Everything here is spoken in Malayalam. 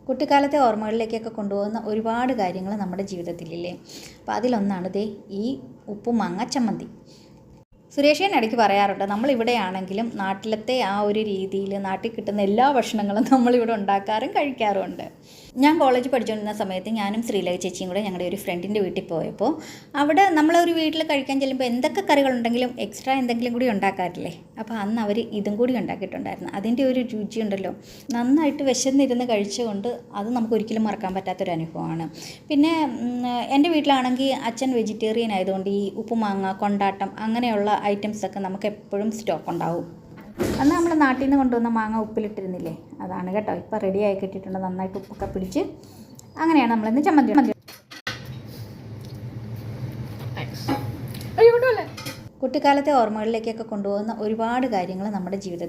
കുട്ടിക്കാലത്തെ ഓർമ്മകളിലേക്കൊക്കെ കൊണ്ടുപോകുന്ന ഒരുപാട് കാര്യങ്ങൾ നമ്മുടെ ജീവിതത്തിലില്ലേ. അപ്പോൾ അതിലൊന്നാണ് ദേ ഈ ഉപ്പുമാങ്ങ ചമ്മന്തി. സുരേഷേൻ ഇടയ്ക്ക് പറയാറുണ്ട്, നമ്മളിവിടെയാണെങ്കിലും നാട്ടിലത്തെ ആ ഒരു രീതിയിൽ നാട്ടിൽ കിട്ടുന്ന എല്ലാ ഭക്ഷണങ്ങളും നമ്മളിവിടെ ഉണ്ടാക്കാറും കഴിക്കാറുമുണ്ട്. ഞാൻ കോളേജ് പഠിച്ചുകൊണ്ടിരുന്ന സമയത്ത് ഞാനും ശ്രീലേഖ ചേച്ചിയും കൂടെ ഞങ്ങളുടെ ഒരു ഫ്രണ്ടിൻ്റെ വീട്ടിൽ പോയപ്പോൾ അവിടെ നമ്മളൊരു വീട്ടിൽ കഴിക്കാൻ ചെല്ലുമ്പോൾ എന്തൊക്കെ കറികളുണ്ടെങ്കിലും എക്സ്ട്രാ എന്തെങ്കിലും കൂടി ഉണ്ടാക്കാറില്ലേ. അപ്പോൾ അന്ന് അവർ ഇതും കൂടി ഉണ്ടാക്കിയിട്ടുണ്ടായിരുന്നു. അതിൻ്റെ ഒരു രുചിയുണ്ടല്ലോ, നന്നായിട്ട് വിശന്നിരുന്ന് കഴിച്ചുകൊണ്ട് അത് നമുക്ക് ഒരിക്കലും മറക്കാൻ പറ്റാത്തൊരു അനുഭവമാണ്. പിന്നെ എൻ്റെ വീട്ടിലാണെങ്കിൽ അച്ഛൻ വെജിറ്റേറിയൻ ആയതുകൊണ്ട് ഈ ഉപ്പുമാങ്ങ, കൊണ്ടാട്ടം അങ്ങനെയുള്ള ഐറ്റംസൊക്കെ നമുക്ക് എപ്പോഴും സ്റ്റോക്ക് ഉണ്ടാവും. അന്ന് നമ്മൾ നാട്ടിൽ നിന്ന് കൊണ്ടുവന്ന മാങ്ങ ഉപ്പിലിട്ടിരുന്നില്ലേ, അതാണ് കേട്ടോ. ഇപ്പോൾ റെഡിയായി കിട്ടിയിട്ടുണ്ട്, നന്നായിട്ട് ഉപ്പൊക്കെ പിടിച്ച്. അങ്ങനെയാണ് നമ്മളിന്ന് ചമ്മന്തി. കുട്ടിക്കാലത്തെ ഓർമ്മകളിലേക്കൊക്കെ കൊണ്ടുപോകുന്ന ഒരുപാട് കാര്യങ്ങൾ നമ്മുടെ ജീവിതത്തിൽ